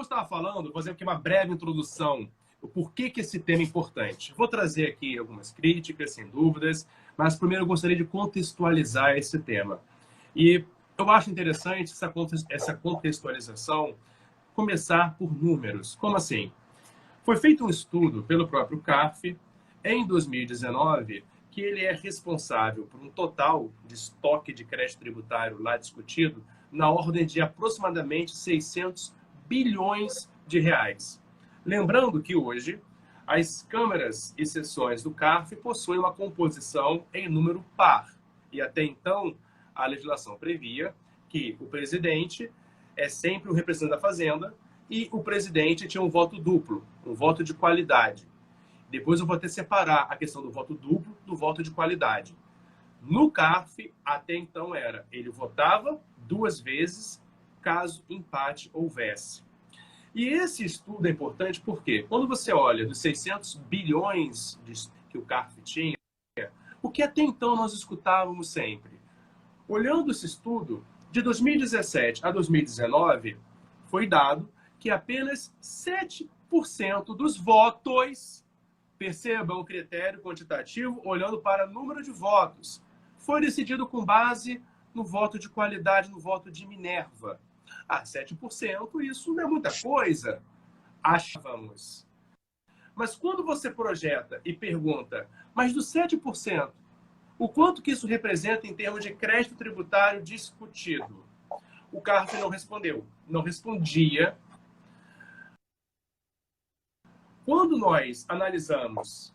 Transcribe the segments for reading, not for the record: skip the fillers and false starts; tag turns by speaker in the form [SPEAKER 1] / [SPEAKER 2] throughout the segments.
[SPEAKER 1] estava falando, vou fazer aqui uma breve introdução, o porquê que esse tema é importante. Vou trazer aqui algumas críticas, sem dúvidas, mas primeiro eu gostaria de contextualizar esse tema. E eu acho interessante essa contextualização começar por números. Como assim? Foi feito um estudo pelo próprio CARF em 2019 que ele é responsável por um total de estoque de crédito tributário lá discutido na ordem de aproximadamente 600 bilhões de reais. Lembrando que hoje as câmaras e seções do CARF possuem uma composição em número par. E até então a legislação previa que o presidente é sempre o representante da Fazenda e o presidente tinha um voto duplo, um voto de qualidade. Depois eu vou até separar a questão do voto duplo do voto de qualidade. No CARF, até então ele votava 2 vezes caso empate houvesse. E esse estudo é importante porque quando você olha dos 600 bilhões que o CARF tinha, o que até então nós escutávamos sempre? Olhando esse estudo, de 2017 a 2019, foi dado que apenas 7% dos votos, percebam o critério quantitativo olhando para o número de votos, foi decidido com base no voto de qualidade, no voto de Minerva. 7%, isso não é muita coisa, achávamos. Mas quando você projeta e pergunta, mas dos 7%, o quanto que isso representa em termos de crédito tributário discutido? O CARF não respondeu, não respondia. Quando nós analisamos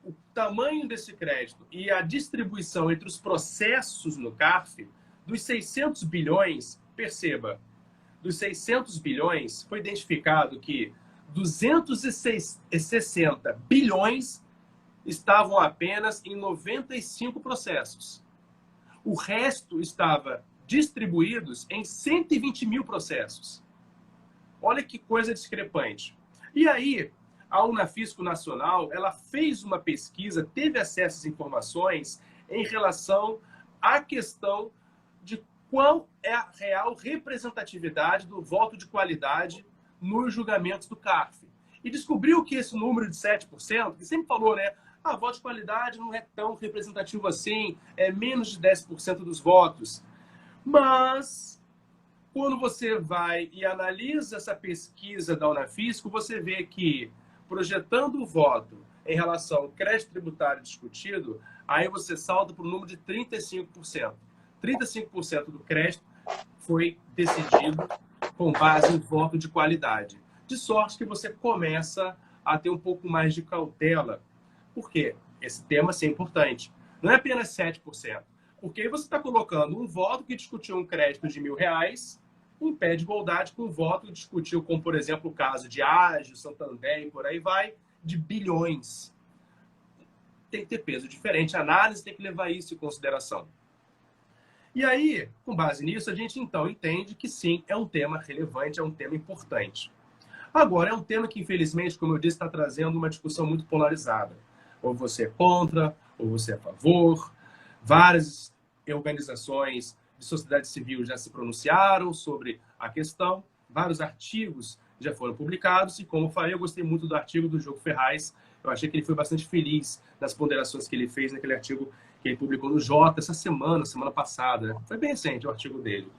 [SPEAKER 1] o tamanho desse crédito e a distribuição entre os processos no CARF, dos 600 bilhões, perceba, dos 600 bilhões foi identificado que 260 bilhões estavam apenas em 95 processos. O resto estava distribuídos em 120 mil processos. Olha que coisa discrepante. E aí, a Unafisco Nacional, ela fez uma pesquisa, teve acesso às informações em relação à questão de qual é a real representatividade do voto de qualidade nos julgamentos do CARF. E descobriu que esse número de 7%, que sempre falou, né? Voto de qualidade não é tão representativo assim, é menos de 10% dos votos. Mas, quando você vai e analisa essa pesquisa da Unafisco, você vê que, projetando o voto em relação ao crédito tributário discutido, aí você salta para o número de 35%. 35% do crédito foi decidido com base em voto de qualidade. De sorte que você começa a ter um pouco mais de cautela. Por quê? Esse tema é importante. Não é apenas 7%. Porque aí você está colocando um voto que discutiu um crédito de R$1.000 em pé de igualdade com um voto que discutiu, como por exemplo o caso de Ágio, Santander e por aí vai, de bilhões. Tem que ter peso diferente. A análise tem que levar isso em consideração. E aí, com base nisso, a gente então entende que sim, é um tema relevante, é um tema importante. Agora, é um tema que, infelizmente, como eu disse, está trazendo uma discussão muito polarizada. Ou você é contra, ou você é a favor. Várias organizações de sociedade civil já se pronunciaram sobre a questão. Vários artigos já foram publicados. E, como eu falei, eu gostei muito do artigo do Diogo Ferraz. Eu achei que ele foi bastante feliz nas ponderações que ele fez naquele artigo que ele publicou no Jota essa semana passada. Foi bem recente o artigo dele.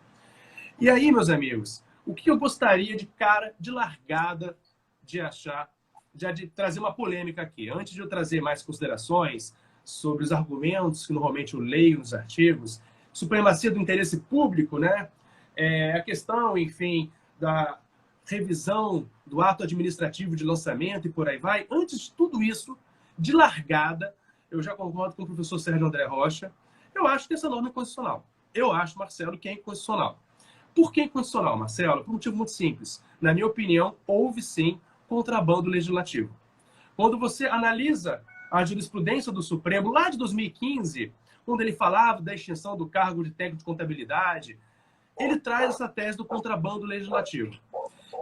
[SPEAKER 1] E aí, meus amigos, o que eu gostaria de cara, de largada, de achar, de trazer uma polêmica aqui. Antes de eu trazer mais considerações sobre os argumentos que normalmente eu leio nos artigos, supremacia do interesse público, né? A questão, enfim, da revisão do ato administrativo de lançamento e por aí vai. Antes de tudo isso, de largada, eu já concordo com o professor Sérgio André Rocha, eu acho que essa norma é inconstitucional. Eu acho, Marcelo, que é inconstitucional. Por que inconstitucional, Marcelo? Por um motivo muito simples. Na minha opinião, houve sim contrabando legislativo. Quando você analisa a jurisprudência do Supremo, lá de 2015, quando ele falava da extinção do cargo de técnico de contabilidade, ele traz essa tese do contrabando legislativo.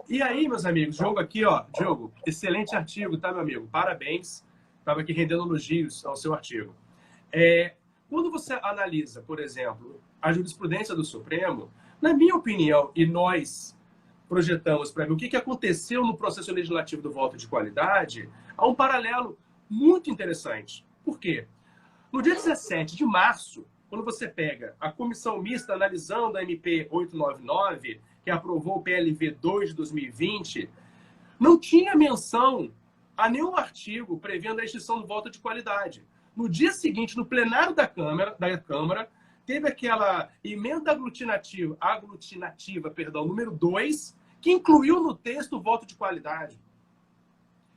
[SPEAKER 1] E aí, meus amigos, Diogo aqui, ó, Diogo, excelente artigo, tá, meu amigo? Parabéns. Estava aqui rendendo elogios ao seu artigo. Quando você analisa, por exemplo, a jurisprudência do Supremo, na minha opinião, e nós projetamos para ver o que aconteceu no processo legislativo do voto de qualidade, há um paralelo muito interessante. Por quê? No dia 17 de março, quando você pega a comissão mista analisando a MP 899, que aprovou o PLV 2 de 2020, não tinha menção a nenhum artigo prevendo a extinção do voto de qualidade. No dia seguinte, no plenário da Câmara, teve aquela emenda aglutinativa, número 2, que incluiu no texto o voto de qualidade.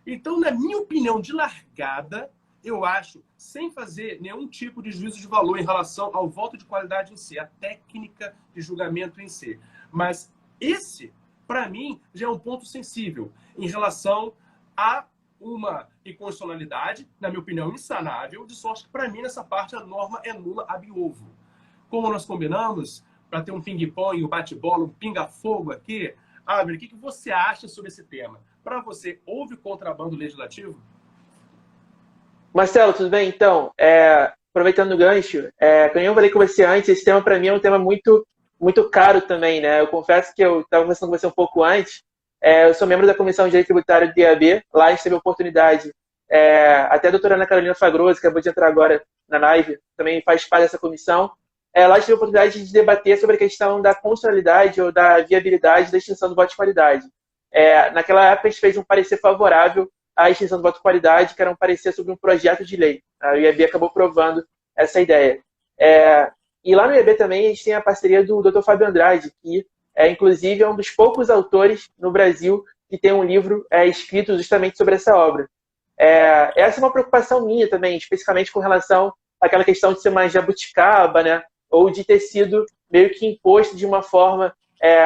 [SPEAKER 1] Então, na minha opinião de largada, eu acho, sem fazer nenhum tipo de juízo de valor em relação ao voto de qualidade em si, a técnica de julgamento em si. Mas esse, para mim, já é um ponto sensível em relação a uma inconstitucionalidade, na minha opinião, insanável, de sorte que, para mim, nessa parte, a norma é nula ab ovo. Como nós combinamos, para ter um ping-pong, um bate-bola, um pinga-fogo aqui, Abner, o que você acha sobre esse tema? Para você, houve contrabando legislativo?
[SPEAKER 2] Marcelo, tudo bem? Então, aproveitando o gancho, como eu falei com você antes, esse tema para mim é um tema muito, muito caro também, né? Eu confesso que eu estava conversando com você um pouco antes. Eu sou membro da Comissão de Direito Tributário do IAB. Lá a gente teve a oportunidade, até a doutora Ana Carolina Fagroso, que acabou de entrar agora na live, também faz parte dessa comissão. Lá a gente teve a oportunidade de debater sobre a questão da constitucionalidade ou da viabilidade da extinção do voto de qualidade. Naquela época, a gente fez um parecer favorável à extinção do voto de qualidade, que era um parecer sobre um projeto de lei. A IAB acabou provando essa ideia. E lá no IAB também a gente tem a parceria do Dr. Fábio Andrade, que inclusive é um dos poucos autores no Brasil que tem um livro escrito justamente sobre essa obra. Essa é uma preocupação minha também, especificamente com relação àquela questão de ser uma jabuticaba, né? Ou de ter sido meio que imposto de uma forma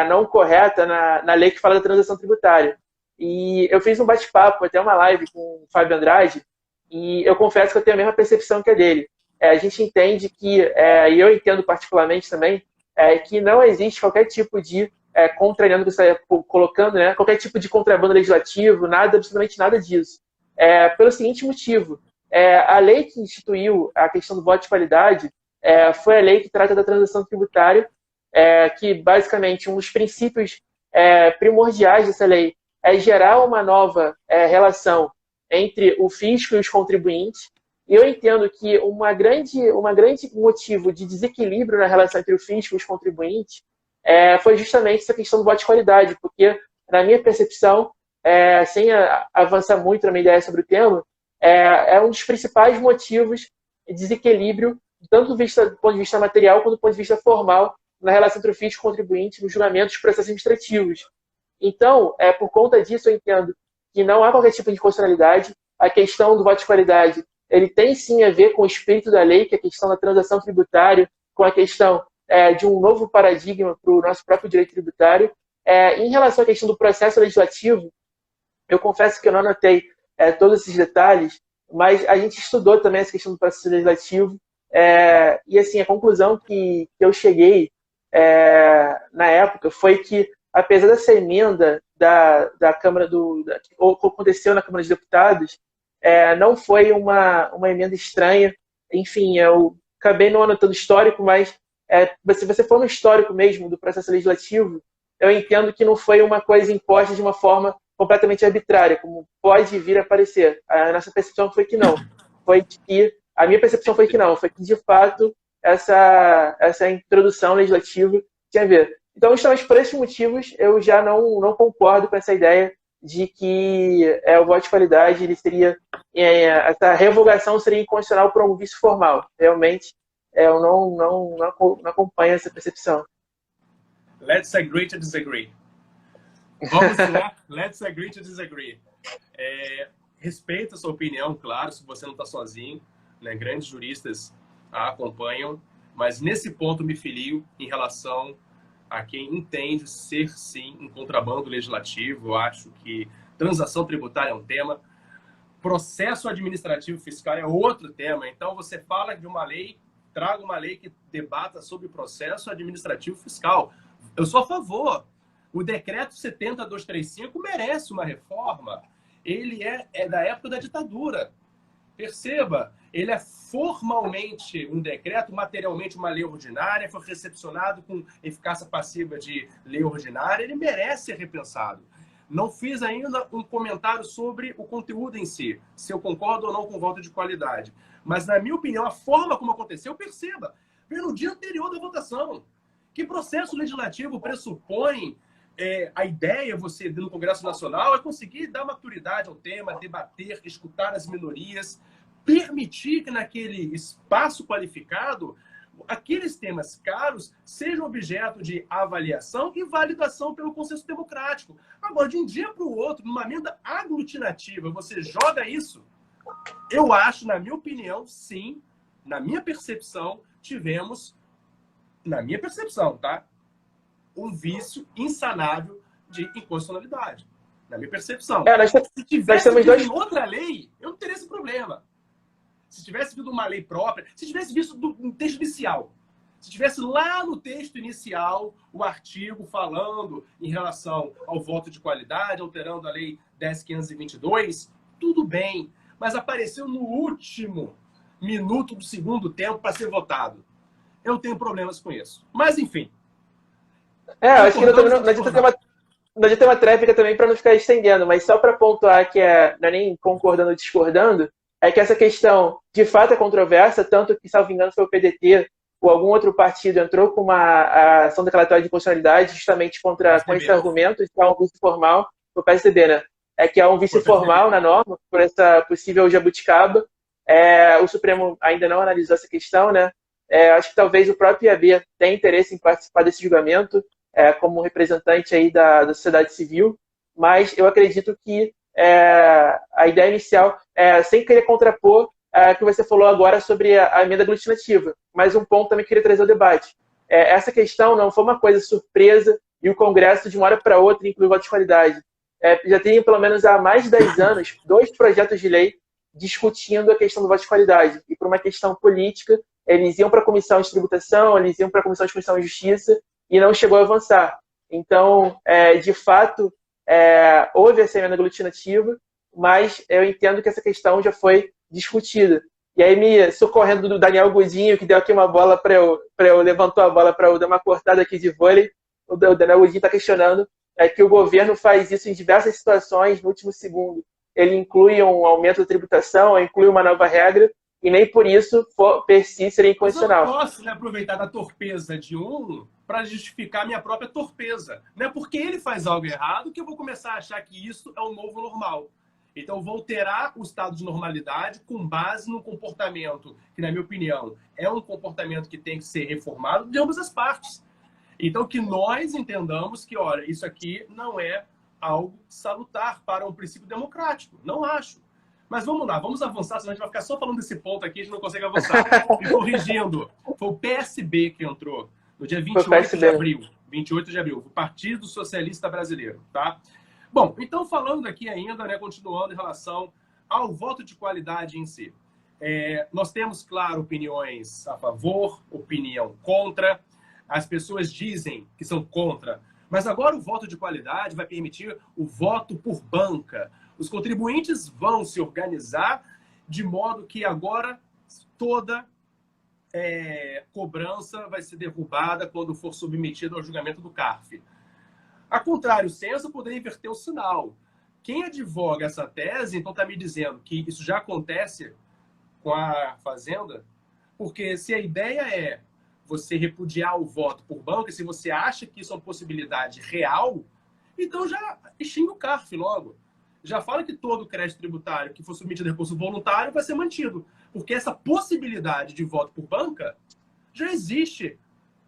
[SPEAKER 2] não correta na lei que fala da transação tributária. E eu fiz um bate-papo, até uma live com o Fábio Andrade, e eu confesso que eu tenho a mesma percepção que a dele. A gente entende que, e eu entendo particularmente também, que não existe qualquer tipo de contrariando que você está colocando, né, qualquer tipo de contrabando legislativo, nada, absolutamente nada disso. Pelo seguinte motivo, a lei que instituiu a questão do voto de qualidade foi a lei que trata da transação tributária, que basicamente um dos princípios primordiais dessa lei é gerar uma nova relação entre o fisco e os contribuintes. E eu entendo que uma grande motivo de desequilíbrio na relação entre o fisco e os contribuintes foi justamente essa questão do voto de qualidade, porque, na minha percepção, sem avançar muito na minha ideia sobre o tema, é um dos principais motivos de desequilíbrio, tanto do ponto de vista material quanto do ponto de vista formal, na relação entre o fisco e o contribuinte nos julgamentos dos processos administrativos. Então, por conta disso, eu entendo que não há qualquer tipo de inconstitucionalidade. A questão do voto de qualidade, ele tem sim a ver com o espírito da lei, que é a questão da transação tributária, com a questão de um novo paradigma para o nosso próprio direito tributário. Em relação à questão do processo legislativo, eu confesso que eu não anotei todos esses detalhes, mas a gente estudou também essa questão do processo legislativo, e assim, a conclusão que eu cheguei na época foi que, apesar dessa emenda da Câmara que aconteceu na Câmara dos Deputados, não foi uma emenda estranha. Enfim, eu acabei não anotando histórico, mas se você for no histórico mesmo do processo legislativo, eu entendo que não foi uma coisa imposta de uma forma completamente arbitrária, como pode vir a parecer. A nossa percepção foi que não. A minha percepção foi que não, foi que de fato essa introdução legislativa tinha a ver. Então, justamente por esses motivos, eu já não concordo com essa ideia de que o voto de qualidade ele seria essa revogação seria inconstitucional por um vício formal. Realmente, eu não acompanho essa percepção.
[SPEAKER 1] Let's agree to disagree. Vamos lá, let's agree to disagree. Respeito a sua opinião, claro, se você não está sozinho, né? Grandes juristas a acompanham, mas nesse ponto me filio em relação a quem entende ser, sim, um contrabando legislativo. Eu acho que transação tributária é um tema, processo administrativo fiscal é outro tema. Então, você fala de uma lei, traga uma lei que debata sobre o processo administrativo fiscal. Eu sou a favor. O decreto 70.235 merece uma reforma. Ele é da época da ditadura. Perceba, ele é formalmente um decreto, materialmente uma lei ordinária, foi recepcionado com eficácia passiva de lei ordinária, ele merece ser repensado. Não fiz ainda um comentário sobre o conteúdo em si, se eu concordo ou não com o voto de qualidade. Mas, na minha opinião, a forma como aconteceu, perceba, veio no dia anterior da votação. Que processo legislativo pressupõe a ideia, você, no Congresso Nacional, é conseguir dar maturidade ao tema, debater, escutar as minorias, permitir que naquele espaço qualificado aqueles temas caros sejam objeto de avaliação e validação pelo consenso democrático. Agora, de um dia para o outro, numa emenda aglutinativa, você joga isso, eu acho, na minha opinião, sim, na minha percepção, tivemos, na minha percepção, tá? Um vício insanável de inconstitucionalidade. Na minha percepção. Se tivesse vindo outra lei, eu não teria esse problema. Se tivesse vindo uma lei própria, se tivesse visto um texto inicial, se tivesse lá no texto inicial o artigo falando em relação ao voto de qualidade, alterando a lei 10.522, tudo bem, mas apareceu no último minuto do segundo tempo para ser votado. Eu tenho problemas com isso. Mas, enfim.
[SPEAKER 2] Acho que não adianta ter uma tréplica também para não ficar estendendo, mas só para pontuar que não é nem concordando ou discordando, é que essa questão, de fato, é controversa, tanto que, salvo engano, foi o PDT ou algum outro partido entrou com uma ação declaratória de inconstitucionalidade justamente com esse argumento de que há um vício formal, o PSDB, né? É que há um vício formal na norma, por essa possível jabuticaba. O Supremo ainda não analisou essa questão, né? Acho que talvez o próprio IAB tenha interesse em participar desse julgamento, como representante aí da sociedade civil, mas eu acredito que a ideia inicial, sem querer contrapor o que você falou agora sobre a emenda aglutinativa, mas um ponto também que eu queria trazer ao debate. Essa questão não foi uma coisa surpresa e o Congresso, de uma hora para outra, incluiu voto de qualidade. Já tem, pelo menos há mais de 10 anos, 2 projetos de lei discutindo a questão do voto de qualidade. E por uma questão política, eles iam para a Comissão de Tributação, eles iam para a Comissão de Constituição e Justiça e não chegou a avançar. Então, de fato, houve essa emenda aglutinativa, mas eu entendo que essa questão já foi discutida. E aí, me socorrendo do Daniel Godinho, que deu aqui uma bola para eu levantou a bola para eu dar uma cortada aqui de vôlei, o Daniel Godinho está questionando que o governo faz isso em diversas situações no último segundo. Ele inclui um aumento da tributação, inclui uma nova regra, e nem por isso, per si, seria inconstitucional.
[SPEAKER 1] Eu não posso aproveitar da torpeza de um para justificar minha própria torpeza. Não é porque ele faz algo errado que eu vou começar a achar que isso é o novo normal. Então, eu vou alterar o estado de normalidade com base no comportamento que, na minha opinião, é um comportamento que tem que ser reformado de ambas as partes. Então, que nós entendamos que, olha, isso aqui não é algo salutar para um princípio democrático. Não acho. Mas vamos lá, vamos avançar, senão a gente vai ficar só falando desse ponto aqui, a gente não consegue avançar. Me corrigindo, foi o PSB que entrou no dia 28 de abril. 28 de abril, o Partido Socialista Brasileiro, tá? Bom, então falando aqui ainda, né, continuando em relação ao voto de qualidade em si. Nós temos, claro, opiniões a favor, opinião contra. As pessoas dizem que são contra, mas agora o voto de qualidade vai permitir o voto por banca. Os contribuintes vão se organizar de modo que agora toda cobrança vai ser derrubada quando for submetida ao julgamento do CARF. A contrário senso, poderia inverter o sinal. Quem advoga essa tese, então, está me dizendo que isso já acontece com a Fazenda, porque se a ideia é você repudiar o voto por banca, se você acha que isso é uma possibilidade real, então já extingue o CARF logo. Já fala que todo crédito tributário que for submetido a recurso voluntário vai ser mantido, porque essa possibilidade de voto por banca já existe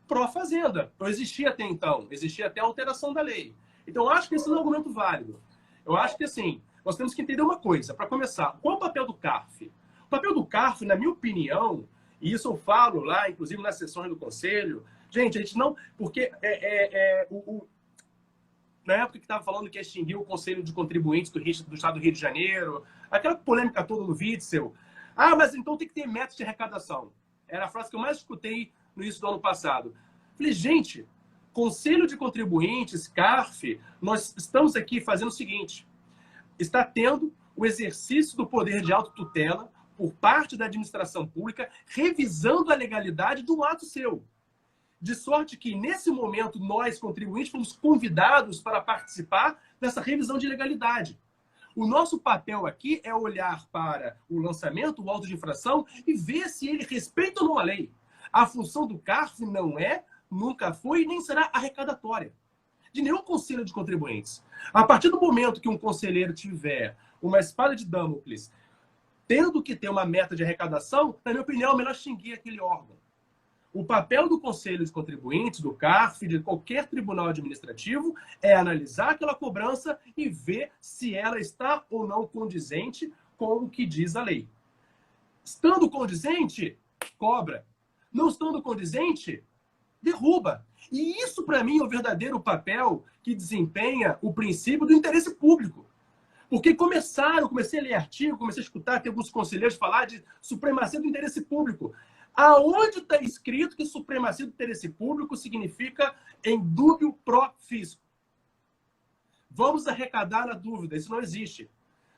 [SPEAKER 1] pró-fazenda. Não existia até então, existia até a alteração da lei. Então, eu acho que esse não é um argumento válido. Eu acho que, assim, nós temos que entender uma coisa. Para começar, qual é o papel do CARF? O papel do CARF, na minha opinião, e isso eu falo lá, inclusive nas sessões do Conselho, gente, a gente não... Porque na época que estava falando que ia extinguir o Conselho de Contribuintes do Estado do Rio de Janeiro, aquela polêmica toda do Witzel. Ah, mas então tem que ter métodos de arrecadação. Era a frase que eu mais escutei no início do ano passado. Falei, gente, Conselho de Contribuintes, CARF, nós estamos aqui fazendo o seguinte, está tendo o exercício do poder de autotutela por parte da administração pública, revisando a legalidade de um ato seu. De sorte que, nesse momento, nós, contribuintes, fomos convidados para participar dessa revisão de legalidade. O nosso papel aqui é olhar para o lançamento, o auto de infração, e ver se ele respeita ou não a lei. A função do CARF não é, nunca foi e nem será arrecadatória de nenhum conselho de contribuintes. A partir do momento que um conselheiro tiver uma espada de Damocles, tendo que ter uma meta de arrecadação, na minha opinião, é melhor extinguir aquele órgão. O papel do Conselho de Contribuintes, do CARF, de qualquer tribunal administrativo, é analisar aquela cobrança e ver se ela está ou não condizente com o que diz a lei. Estando condizente, cobra. Não estando condizente, derruba. E isso, para mim, é o verdadeiro papel que desempenha o princípio do interesse público. Porque comecei a ler artigo, comecei a escutar que alguns conselheiros falar de supremacia do interesse público. Aonde está escrito que supremacia do interesse público significa em dúbio pro fisco? Vamos arrecadar na dúvida, isso não existe.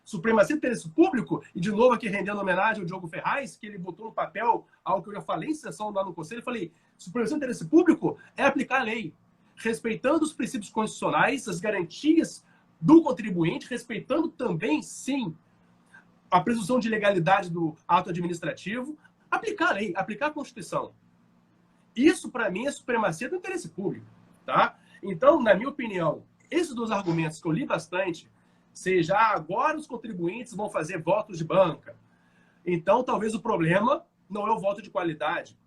[SPEAKER 1] Supremacia do interesse público, e de novo aqui rendendo homenagem ao Diogo Ferraz, que ele botou no papel algo que eu já falei em sessão lá no Conselho, eu falei, supremacia do interesse público é aplicar a lei, respeitando os princípios constitucionais, as garantias do contribuinte, respeitando também, sim, a presunção de legalidade do ato administrativo, aplicar a lei, aplicar a Constituição. Isso, para mim, é supremacia do interesse público. Tá? Então, na minha opinião, esses dois argumentos que eu li bastante, seja agora os contribuintes vão fazer votos de banca. Então, talvez o problema não é o voto de qualidade.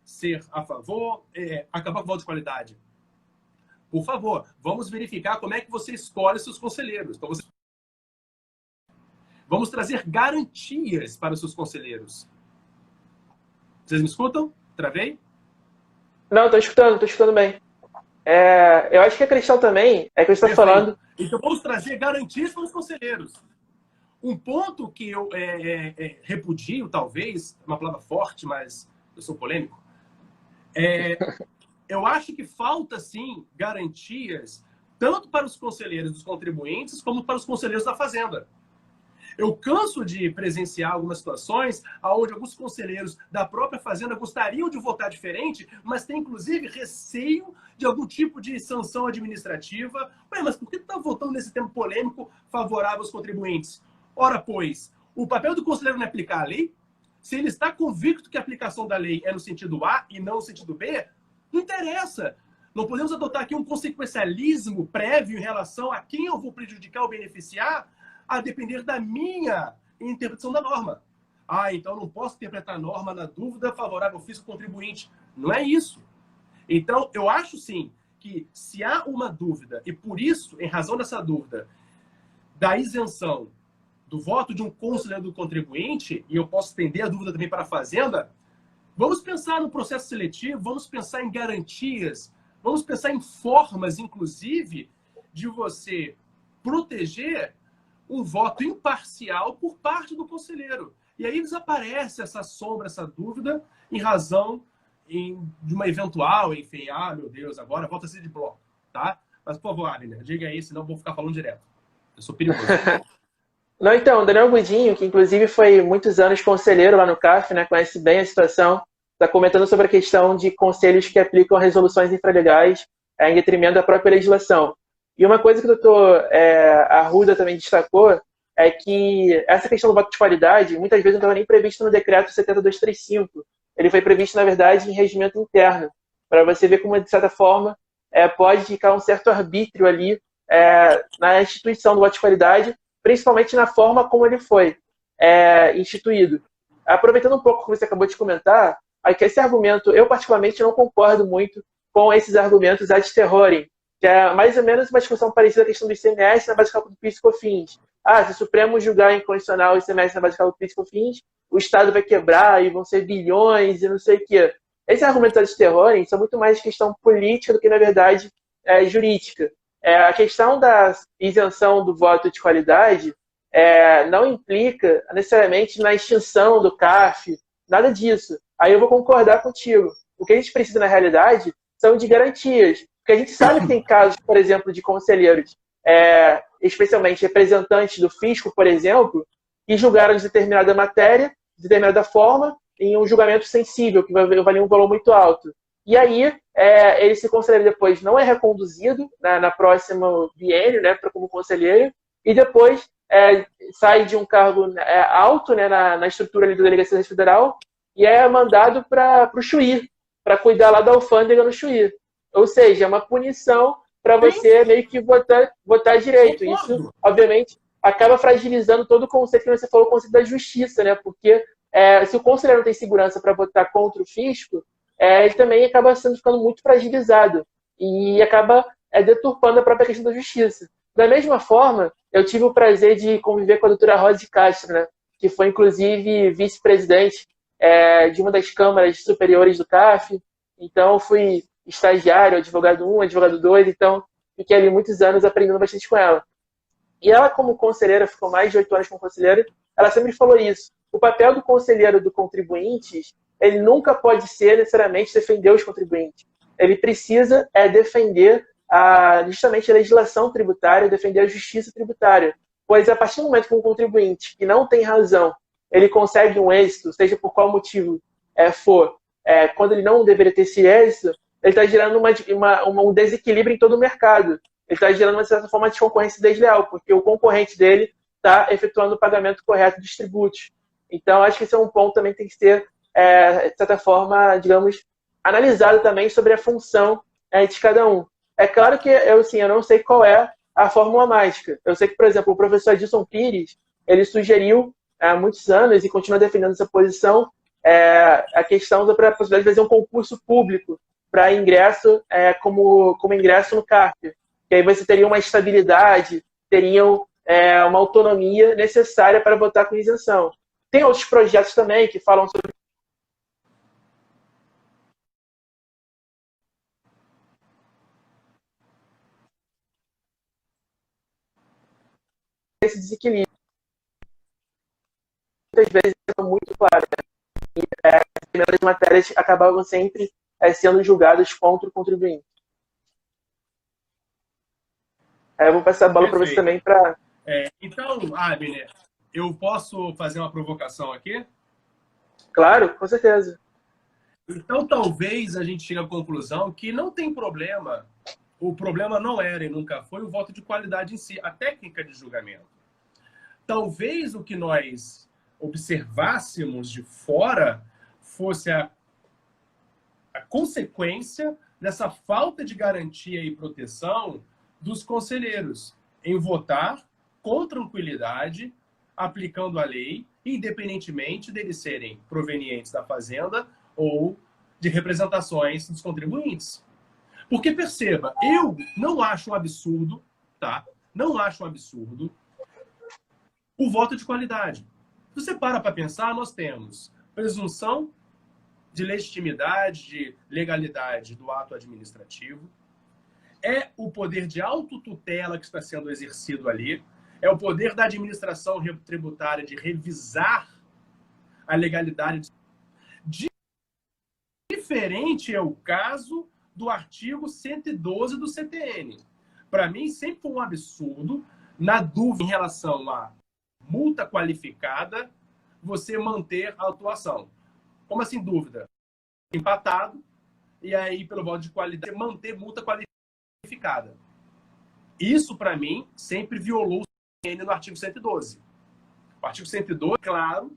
[SPEAKER 1] Ser a favor, acabar com o voto de qualidade. Por favor, vamos verificar como é que você escolhe seus conselheiros. Então, vamos trazer garantias para os seus conselheiros. Vocês me escutam? Travei?
[SPEAKER 2] Não, estou escutando bem. Eu acho que a questão também é que você está falando...
[SPEAKER 1] Então, vamos trazer garantias para os conselheiros. Um ponto que eu repudio, talvez, uma palavra forte, mas eu sou polêmico, eu acho que falta, sim, garantias, tanto para os conselheiros dos contribuintes, como para os conselheiros da Fazenda. Eu canso de presenciar algumas situações onde alguns conselheiros da própria Fazenda gostariam de votar diferente, mas têm, inclusive, receio de algum tipo de sanção administrativa. Ué, mas por que está votando nesse tema polêmico favorável aos contribuintes? Ora, pois, o papel do conselheiro não é aplicar a lei? Se ele está convicto que a aplicação da lei é no sentido A e não no sentido B, não interessa. Não podemos adotar aqui um consequencialismo prévio em relação a quem eu vou prejudicar ou beneficiar, a depender da minha interpretação da norma. Então não posso interpretar a norma na dúvida favorável ao fisco contribuinte. Não é isso. Então, eu acho sim que se há uma dúvida, e por isso, em razão dessa dúvida, da isenção do voto de um conselheiro do contribuinte, e eu posso estender a dúvida também para a Fazenda, vamos pensar no processo seletivo, vamos pensar em garantias, vamos pensar em formas, inclusive, de você proteger um voto imparcial por parte do conselheiro. E aí desaparece essa sombra, essa dúvida, em razão de uma eventual, enfim, meu Deus, agora volta-se de bloco, tá? Mas, por favor, Abner, diga aí, senão eu vou ficar falando direto. Eu sou perigoso.
[SPEAKER 2] Não, então, o Daniel Gudinho, que inclusive foi muitos anos conselheiro lá no CARF, né, conhece bem a situação, está comentando sobre a questão de conselhos que aplicam resoluções infralegais em detrimento da própria legislação. E uma coisa que o doutor Arruda também destacou é que essa questão do voto de qualidade, muitas vezes não estava nem previsto no decreto 70235. Ele foi previsto, na verdade, em regimento interno, para você ver como, de certa forma, pode ficar um certo arbítrio ali na instituição do voto de qualidade, principalmente na forma como ele foi instituído. Aproveitando um pouco o que você acabou de comentar, que esse argumento, eu particularmente não concordo muito com esses argumentos ad terrorem, que é mais ou menos uma discussão parecida à questão do ICMS na base de cálculo do PIS e COFINS. Se o Supremo julgar inconstitucional o ICMS na base de cálculo do PIS e COFINS, o Estado vai quebrar e vão ser bilhões e não sei o quê. Esses argumentos ad terrorem são muito mais questão política do que, na verdade, jurídica. A questão da isenção do voto de qualidade não implica necessariamente na extinção do CARF, nada disso. Aí eu vou concordar contigo. O que a gente precisa, na realidade, são de garantias. Porque a gente sabe que tem casos, por exemplo, de conselheiros, especialmente representantes do fisco, por exemplo, que julgaram de determinada matéria, determinada forma em um julgamento sensível, que vai valer um valor muito alto. E aí, esse conselheiro depois não é reconduzido na próxima biênio, né, como conselheiro, e depois sai de um cargo alto, né, na estrutura ali da Delegacia Federal e é mandado para o Chuí, para cuidar lá da alfândega no Chuí. Ou seja, é uma punição para você meio que votar direito. Isso, obviamente, acaba fragilizando todo o conceito que você falou, o conceito da justiça, né? Porque se o conselheiro não tem segurança para votar contra o fisco, ele também acaba ficando muito fragilizado e acaba deturpando a própria questão da justiça. Da mesma forma, eu tive o prazer de conviver com a doutora Rosa de Castro, né? Que foi, inclusive, vice-presidente de uma das câmaras superiores do CAF. Então, fui estagiário, advogado 1, advogado 2, então fiquei ali muitos anos aprendendo bastante com ela. E ela, como conselheira, ficou mais de 8 anos como conselheira, ela sempre falou isso. O papel do conselheiro do contribuintes, ele nunca pode ser necessariamente defender os contribuintes. Ele precisa defender justamente a legislação tributária, defender a justiça tributária. Pois a partir do momento que um contribuinte que não tem razão, ele consegue um êxito, seja por qual motivo for, quando ele não deveria ter esse êxito, ele está gerando um desequilíbrio em todo o mercado. Ele está gerando uma certa forma de concorrência desleal, porque o concorrente dele está efetuando o pagamento correto dos tributos. Então, acho que esse é um ponto também que tem que ser, de certa forma, digamos, analisado também sobre a função de cada um. É claro que eu não sei qual é a fórmula mágica. Eu sei que, por exemplo, o professor Edson Pires, ele sugeriu há muitos anos e continua defendendo essa posição, a questão da possibilidade de fazer um concurso público para ingresso como ingresso no CARP. Que aí você teria uma estabilidade, teriam uma autonomia necessária para votar com isenção. Tem outros projetos também que falam sobre esse desequilíbrio. Muitas vezes é muito claro. E as primeiras matérias acabavam sempre sendo julgadas contra o contribuinte. Eu vou passar a bola para você também para...
[SPEAKER 1] Então, Abner, eu posso fazer uma provocação aqui?
[SPEAKER 2] Claro, com certeza.
[SPEAKER 1] Então, talvez a gente chegue à conclusão que não tem problema. O problema não era e nunca foi o voto de qualidade em si, a técnica de julgamento. Talvez o que nós observássemos de fora fosse a consequência dessa falta de garantia e proteção dos conselheiros em votar com tranquilidade, aplicando a lei, independentemente deles serem provenientes da Fazenda ou de representações dos contribuintes. Porque, perceba, eu não acho um absurdo, tá? Não acho um absurdo o voto de qualidade. Se você para pensar, nós temos presunção de legitimidade, de legalidade do ato administrativo, é o poder de autotutela que está sendo exercido ali, é o poder da administração tributária de revisar a legalidade. Diferente é o caso do artigo 112 do CTN. Para mim, sempre foi um absurdo, na dúvida em relação à multa qualificada, você manter a atuação. Como assim dúvida? Empatado, e aí, pelo voto de qualidade, manter multa qualificada. Isso, para mim, sempre violou o CTN no artigo 112. O artigo 112, claro,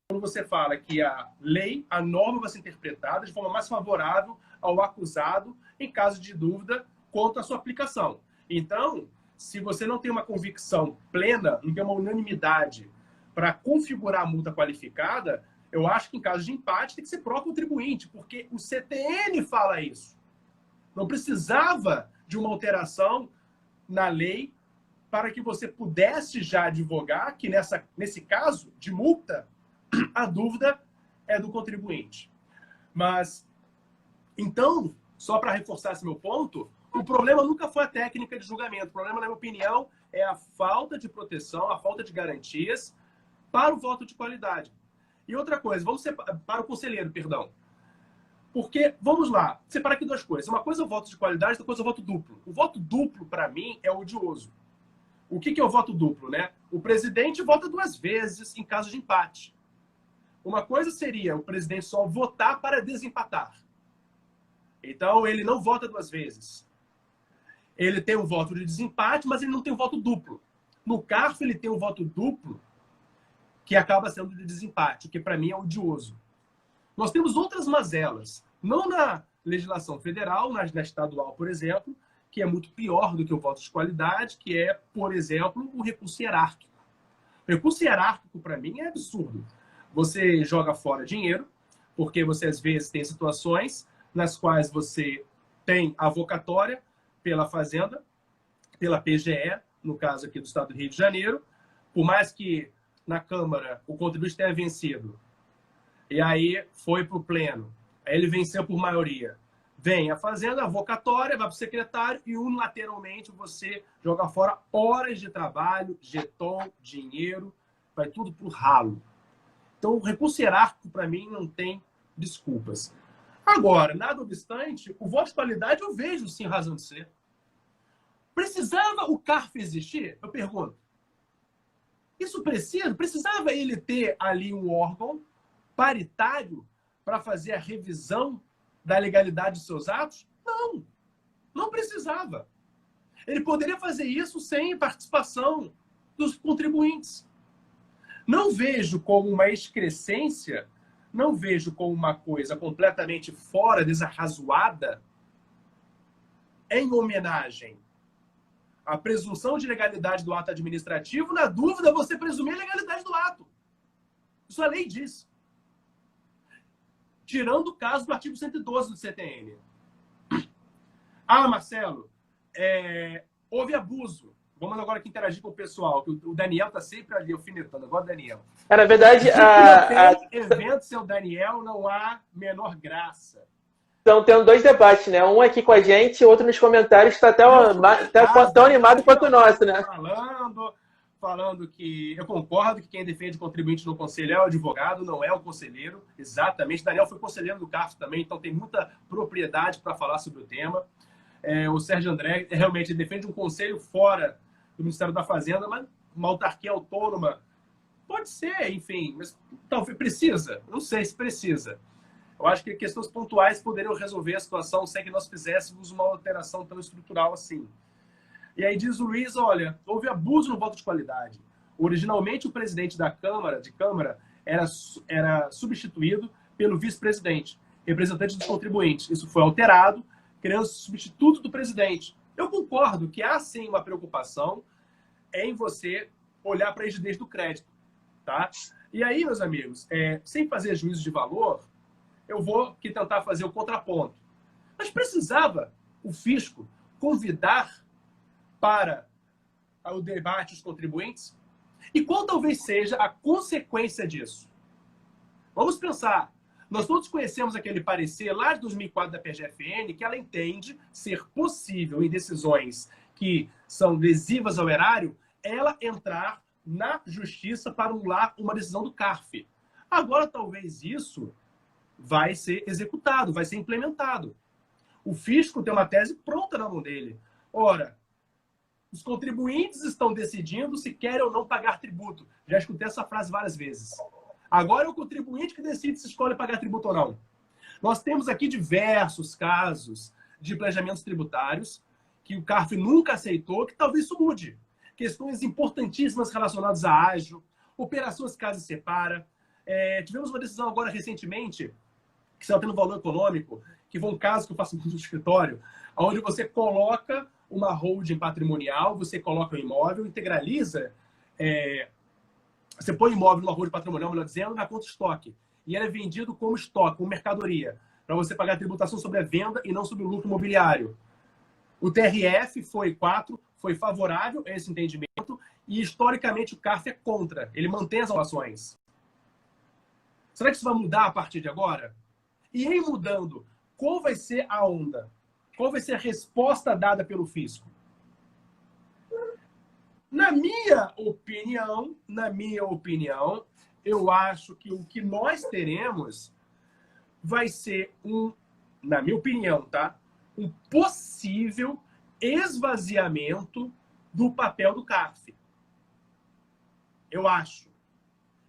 [SPEAKER 1] quando você fala que a lei, a norma vai ser interpretada de forma mais favorável ao acusado em caso de dúvida quanto à sua aplicação. Então, se você não tem uma convicção plena, não tem uma unanimidade para configurar a multa qualificada, eu acho que em caso de empate tem que ser próprio contribuinte, porque o CTN fala isso. Não precisava de uma alteração na lei para que você pudesse já advogar que nesse caso de multa, a dúvida é do contribuinte. Mas, então, só para reforçar esse meu ponto, o problema nunca foi a técnica de julgamento. O problema, na minha opinião, é a falta de proteção, a falta de garantias para o voto de qualidade. E outra coisa, para o conselheiro, perdão. Porque, vamos lá, separar aqui duas coisas. Uma coisa é o voto de qualidade, outra coisa é o voto duplo. O voto duplo, para mim, é odioso. O que é o voto duplo, né? O presidente vota 2 vezes em caso de empate. Uma coisa seria o presidente só votar para desempatar. Então, ele não vota duas vezes. Ele tem um voto de desempate, mas ele não tem um voto duplo. No CARF, ele tem um voto duplo, que acaba sendo de desempate, o que para mim é odioso. Nós temos outras mazelas, não na legislação federal, na estadual, por exemplo, que é muito pior do que o voto de qualidade, que é, por exemplo, o recurso hierárquico. O recurso hierárquico, para mim, é absurdo. Você joga fora dinheiro, porque você, às vezes, tem situações nas quais você tem avocatória pela Fazenda, pela PGE, no caso aqui do Estado do Rio de Janeiro, por mais que na Câmara o contribuinte tenha vencido, e aí foi para o pleno, aí ele venceu por maioria. Vem a Fazenda, a avocatória, vai para o secretário e unilateralmente você joga fora horas de trabalho, jeton, dinheiro, vai tudo para o ralo. Então, o recurso hierárquico, para mim, não tem desculpas. Agora, nada obstante, o voto de qualidade eu vejo, sim, razão de ser. Precisava o CARF existir? Eu pergunto. Isso precisa? Precisava ele ter ali um órgão paritário para fazer a revisão da legalidade de seus atos? Não. Não precisava. Ele poderia fazer isso sem participação dos contribuintes. Não vejo como uma excrescência, não vejo como uma coisa completamente fora, desarrazoada, em homenagem à presunção de legalidade do ato administrativo. Na dúvida, você presumir a legalidade do ato. Isso a lei diz. Tirando o caso do artigo 112 do CTN. Ah, Marcelo, houve abuso. Vamos agora aqui interagir com o pessoal, que o Daniel está sempre ali alfinetando. Agora, Daniel.
[SPEAKER 2] Na verdade,
[SPEAKER 1] evento, seu Daniel, não há menor graça.
[SPEAKER 2] Estão tendo dois debates, né? Um aqui com a gente, outro nos comentários, está até tão animado quanto o nosso, né?
[SPEAKER 1] Falando que eu concordo que quem defende contribuinte no conselho é o advogado, não é o conselheiro. Exatamente. Daniel foi conselheiro do CARF também, então tem muita propriedade para falar sobre o tema. O Sérgio André realmente defende um conselho fora do Ministério da Fazenda, mas uma autarquia autônoma pode ser, enfim, mas talvez precisa. Não sei se precisa. Eu acho que questões pontuais poderiam resolver a situação sem que nós fizéssemos uma alteração tão estrutural assim. E aí diz o Luiz, olha, houve abuso no voto de qualidade. Originalmente, o presidente da Câmara, era substituído pelo vice-presidente, representante dos contribuintes. Isso foi alterado, criando substituto do presidente. Eu concordo que há, sim, uma preocupação em você olhar para a rigidez do crédito. Tá? E aí, meus amigos, sem fazer juízo de valor, eu vou aqui tentar fazer o contraponto. Mas precisava o fisco convidar para o debate os contribuintes? E qual talvez seja a consequência disso? Vamos pensar. Nós todos conhecemos aquele parecer lá de 2004 da PGFN, que ela entende ser possível, em decisões que são lesivas ao erário, ela entrar na justiça para anular uma decisão do CARF. Agora, talvez isso vai ser executado, vai ser implementado. O fisco tem uma tese pronta na mão dele. Ora, os contribuintes estão decidindo se querem ou não pagar tributo. Já escutei essa frase várias vezes. Agora é o contribuinte que decide se escolhe pagar tributo ou não. Nós temos aqui diversos casos de planejamentos tributários que o CARF nunca aceitou, que talvez isso mude. Questões importantíssimas relacionadas a ágio, operações casa e separa. Tivemos uma decisão agora recentemente, que saiu tendo valor econômico, que foi um caso que eu faço muito no escritório, onde você coloca uma holding patrimonial, você coloca o imóvel, integraliza, você põe o imóvel numa holding patrimonial, melhor dizendo, na conta estoque. E ele é vendido como estoque, como mercadoria, para você pagar a tributação sobre a venda e não sobre o lucro imobiliário. O TRF foi favorável a esse entendimento e, historicamente, o CARF é contra. Ele mantém as ações. Será que isso vai mudar a partir de agora? E em mudando, qual vai ser a onda? Qual vai ser a resposta dada pelo fisco? Na minha opinião, eu acho que o que nós teremos vai ser na minha opinião, tá? Um possível esvaziamento do papel do CARF. Eu acho.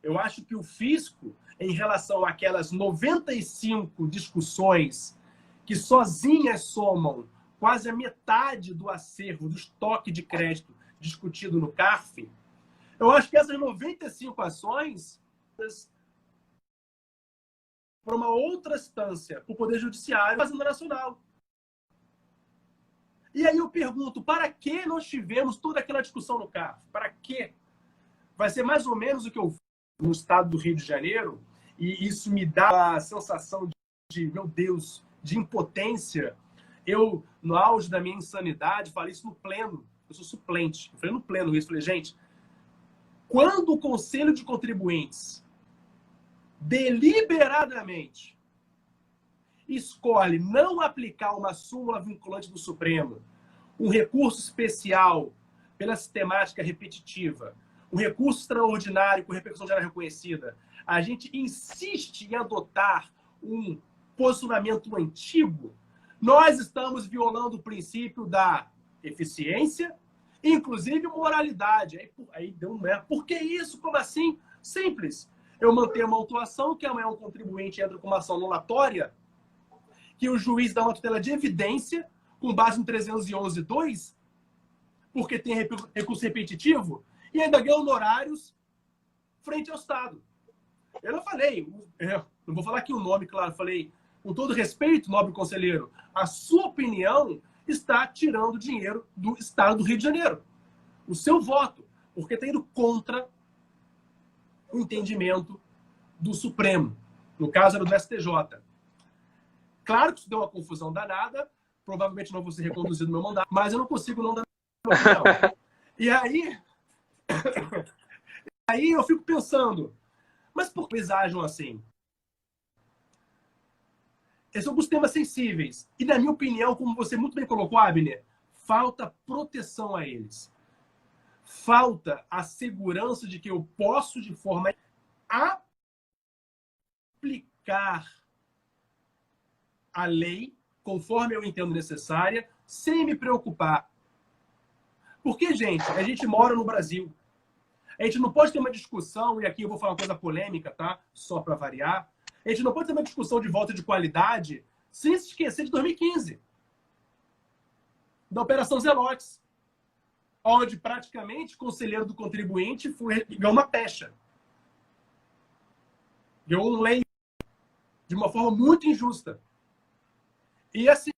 [SPEAKER 1] Eu acho que o fisco, em relação àquelas 95 discussões que sozinhas somam quase a metade do acervo, do estoque de crédito discutido no CARF, eu acho que essas 95 ações para uma outra instância, para o Poder Judiciário, Fazenda Nacional. E aí eu pergunto, para que nós tivemos toda aquela discussão no CARF? Para quê? Vai ser mais ou menos o que eu fiz no estado do Rio de Janeiro, e isso me dá a sensação de meu Deus, de impotência. Eu, no auge da minha insanidade, falei isso no pleno. Eu sou suplente. Eu falei no pleno isso. Falei, gente, quando o Conselho de Contribuintes deliberadamente escolhe não aplicar uma súmula vinculante do Supremo, um recurso especial pela sistemática repetitiva, um recurso extraordinário com repercussão geral reconhecida, a gente insiste em adotar um posicionamento antigo, nós estamos violando o princípio da eficiência, inclusive moralidade. Aí deu um merda. Por que isso? Como assim? Simples. Eu mantenho uma autuação, que amanhã um contribuinte entra com uma ação anulatória, que o juiz dá uma tutela de evidência, com base no 311.2, porque tem recurso repetitivo, e ainda ganha honorários frente ao Estado. Eu não falei, não vou falar aqui o nome, claro, falei, com todo respeito, nobre conselheiro, a sua opinião está tirando dinheiro do Estado do Rio de Janeiro. O seu voto, porque está indo contra o entendimento do Supremo. No caso, era do STJ. Claro que isso deu uma confusão danada, provavelmente não vou ser reconduzido no meu mandato, mas eu não consigo não dar minha opinião. E aí eu fico pensando, mas por que eles agem assim? Esses são alguns temas sensíveis. E, na minha opinião, como você muito bem colocou, Abner, falta proteção a eles. Falta a segurança de que eu posso, de forma aplicar a lei conforme eu entendo necessária, sem me preocupar. Porque, gente, a gente mora no Brasil. A gente não pode ter uma discussão, e aqui eu vou falar uma coisa polêmica, tá? Só para variar. A gente não pode ter uma discussão de volta de qualidade sem se esquecer de 2015. Da Operação Zelotes. Onde, praticamente, o conselheiro do contribuinte ganhou uma pecha. Ganhou um lei de uma forma muito injusta. E assim,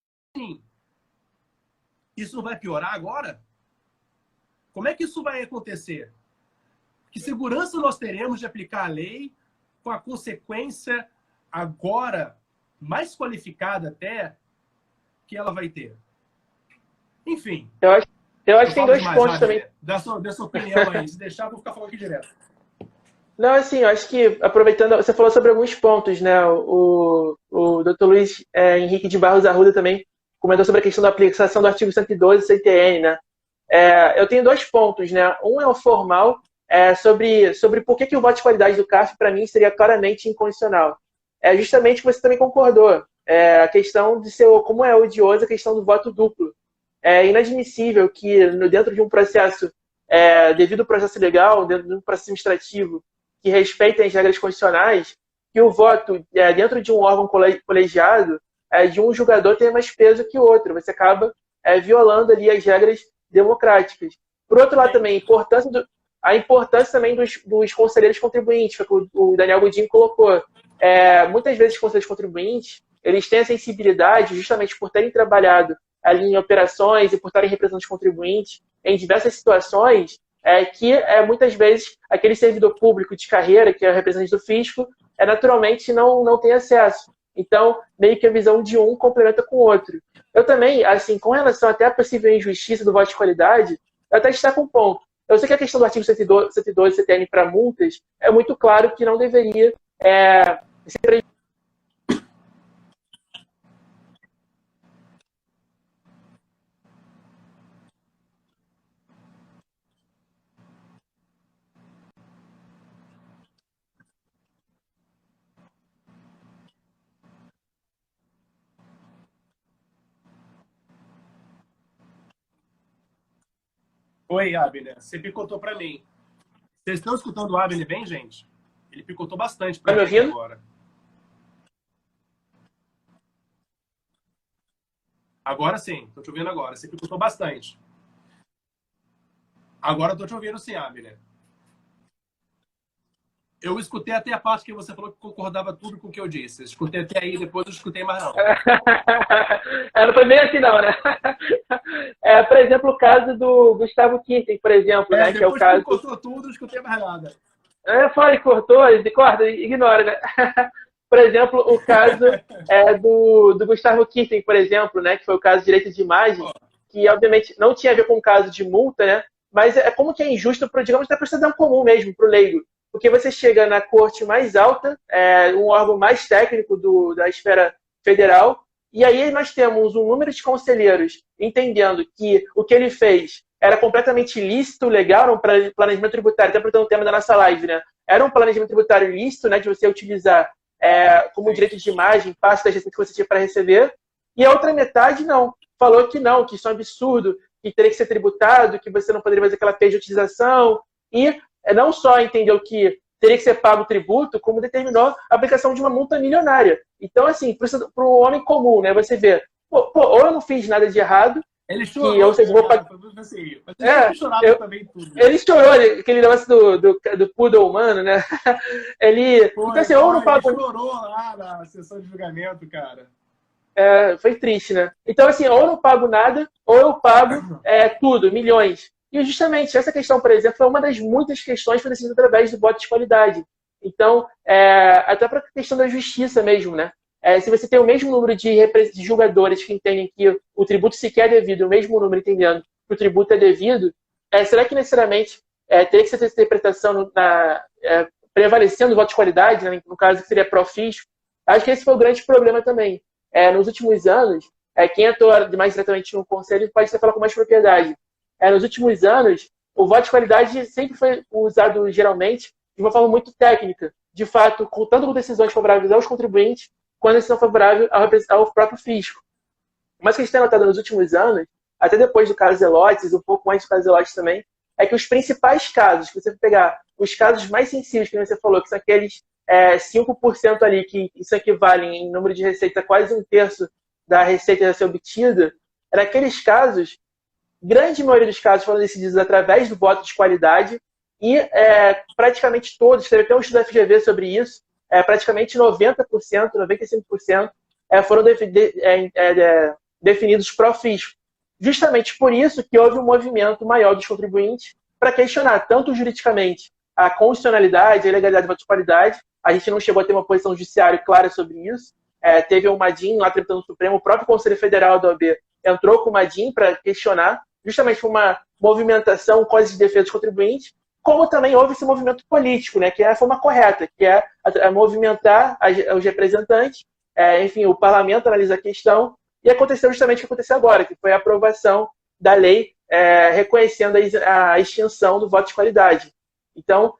[SPEAKER 1] isso não vai piorar agora? Como é que isso vai acontecer? Que segurança nós teremos de aplicar a lei com a consequência agora mais qualificada até que ela vai ter? Enfim.
[SPEAKER 2] Eu acho que tem dois pontos também.
[SPEAKER 1] Dá sua opinião aí. Se deixar, eu vou ficar falando aqui direto.
[SPEAKER 2] Não, assim, eu acho que, aproveitando, você falou sobre alguns pontos, né? O Dr. Luiz Henrique de Barros Arruda também comentou sobre a questão da aplicação do artigo 112 CTN, né? Eu tenho dois pontos, né? Um é o formal, sobre por que o voto de qualidade do CARF, para mim, seria claramente incondicional. Justamente o que você também concordou. A questão de ser, como é odiosa a questão do voto duplo. É inadmissível que, dentro de um processo, devido ao processo legal, dentro de um processo administrativo, que respeitem as regras constitucionais, que o voto dentro de um órgão colegiado de um julgador tenha mais peso que o outro. Você acaba violando ali as regras democráticas. Por outro lado, também, a importância também dos conselheiros contribuintes, que o Daniel Godinho colocou. Muitas vezes os conselheiros contribuintes eles têm a sensibilidade, justamente por terem trabalhado ali em operações e por estarem representando os contribuintes em diversas situações, que muitas vezes aquele servidor público de carreira, que é o representante do fisco, naturalmente não tem acesso. Então, meio que a visão de um complementa com o outro. Eu também, assim, com relação até à possível injustiça do voto de qualidade, eu até destaco um ponto. Eu sei que a questão do artigo 112 CTN para multas é muito claro que não deveria ser.
[SPEAKER 1] Oi, Abner. Você picotou para mim. Vocês estão escutando o Abner bem, gente? Ele picotou bastante
[SPEAKER 2] Tá
[SPEAKER 1] para
[SPEAKER 2] me
[SPEAKER 1] mim
[SPEAKER 2] ouvindo?
[SPEAKER 1] agora. Agora sim, tô te ouvindo agora. Você picotou bastante. Agora eu tô te ouvindo sim, Abner. Eu escutei até a parte que você falou que concordava tudo com o que eu disse. Escutei até aí, depois eu escutei mais não.
[SPEAKER 2] Não foi bem assim, não, né? Por exemplo, o caso do Gustavo Kirten, por exemplo, né? Que é o
[SPEAKER 1] Depois que
[SPEAKER 2] caso.
[SPEAKER 1] picotou tudo, eu escutei mais nada.
[SPEAKER 2] Fala e cortou, corta, ignora, né? Por exemplo, o caso do Gustavo Kirten, por exemplo, né? Que foi o caso de direito de imagem, que obviamente não tinha a ver com o caso de multa, né? Mas é como que é injusto, digamos, para o cidadão comum mesmo, para o leigo. Porque você chega na corte mais alta, um órgão mais técnico da esfera federal, e aí nós temos um número de conselheiros entendendo que o que ele fez era completamente ilícito, legal, era um planejamento tributário, até para o tema da nossa live, né? Era um planejamento tributário ilícito, né, de você utilizar como direito de imagem, parte das receitas que você tinha para receber, e a outra metade não. Falou que não, que isso é um absurdo, que teria que ser tributado, que você não poderia fazer aquela pejotização, e não só entendeu que teria que ser pago o tributo, como determinou a aplicação de uma multa milionária. Então, assim, para o homem comum, né, você vê, ou eu não fiz nada de errado,
[SPEAKER 1] ele chorou,
[SPEAKER 2] que eu sei que vou pagar.
[SPEAKER 1] Assim, mas ele chorava também tudo.
[SPEAKER 2] Ele chorou, aquele negócio do poodle humano, né? Então, assim, ou não pago.
[SPEAKER 1] Ele chorou lá na sessão de julgamento, cara.
[SPEAKER 2] Foi triste, né? Então, assim, ou eu não pago nada, ou eu pago tudo, milhões. E justamente essa questão, por exemplo, é uma das muitas questões que foi decidida através do voto de qualidade. Então, até para a questão da justiça mesmo, né? Se você tem o mesmo número de julgadores que entendem que o tributo sequer é devido, o mesmo número entendendo que o tributo é devido, será que necessariamente teria que ser essa interpretação prevalecendo o voto de qualidade, né? No caso que seria pró-fisco? Acho que esse foi o grande problema também. Nos últimos anos, quem atua mais diretamente no conselho pode até falar com mais propriedade. Nos últimos anos, o voto de qualidade sempre foi usado, geralmente, de uma forma muito técnica. De fato, contando com decisões favoráveis aos contribuintes, quando a decisão favorável ao próprio fisco. Mas o que a gente tem notado nos últimos anos, até depois do caso Zelotes, um pouco antes do caso Zelotes também, é que os principais casos, que você pegar os casos mais sensíveis, que você falou, que são aqueles 5% ali, que isso equivale em número de receita a quase 1/3 da receita a ser obtida, eram aqueles casos, grande maioria dos casos foram decididos através do voto de qualidade e praticamente todos, teve até um estudo da FGV sobre isso, praticamente 90%, 95% foram definidos pró-fisco. Justamente por isso que houve um movimento maior dos contribuintes para questionar tanto juridicamente a constitucionalidade, a legalidade do voto de qualidade. A gente não chegou a ter uma posição judiciária clara sobre isso. Teve o Madin lá tramitando no Supremo, o próprio Conselho Federal da OAB entrou com o Madin para questionar, justamente por uma movimentação, código de defesa dos contribuintes, como também houve esse movimento político, né, que é a forma correta, que é movimentar os representantes, enfim, o parlamento analisa a questão, e aconteceu justamente o que aconteceu agora, que foi a aprovação da lei reconhecendo a extinção do voto de qualidade. Então,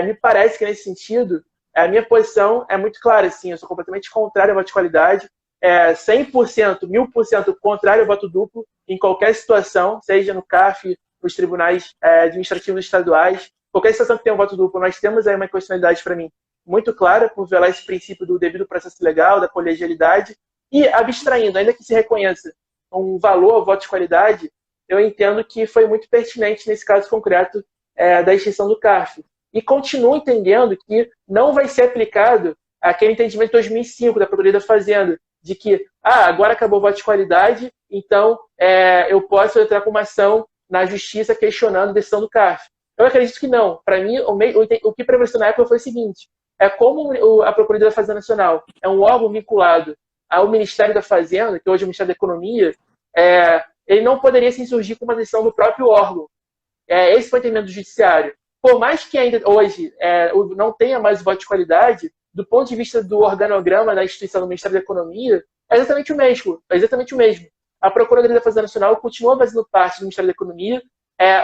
[SPEAKER 2] me parece que nesse sentido, a minha posição é muito clara, assim, eu sou completamente contrário ao voto de qualidade, 100%, 1000% contrário ao voto duplo em qualquer situação, seja no CARF, nos tribunais administrativos estaduais, qualquer situação que tenha um voto duplo, nós temos aí uma inconstitucionalidade para mim muito clara por violar esse princípio do devido processo legal, da colegialidade, e abstraindo, ainda que se reconheça um valor ao voto de qualidade, eu entendo que foi muito pertinente nesse caso concreto da extinção do CARF. E continuo entendendo que não vai ser aplicado aquele entendimento de 2005 da Procuradoria da Fazenda, de que agora acabou o voto de qualidade, então eu posso entrar com uma ação na justiça questionando a decisão do CARF. Eu acredito que não. Para mim, o que prevaleceu na época foi o seguinte, como a Procuradoria da Fazenda Nacional é um órgão vinculado ao Ministério da Fazenda, que hoje é o Ministério da Economia, ele não poderia se insurgir com uma decisão do próprio órgão. Esse foi o entendimento do judiciário. Por mais que ainda hoje não tenha mais voto de qualidade, do ponto de vista do organograma da instituição do Ministério da Economia, é exatamente o mesmo. É exatamente o mesmo. A Procuradoria da Fazenda Nacional continua fazendo parte do Ministério da Economia,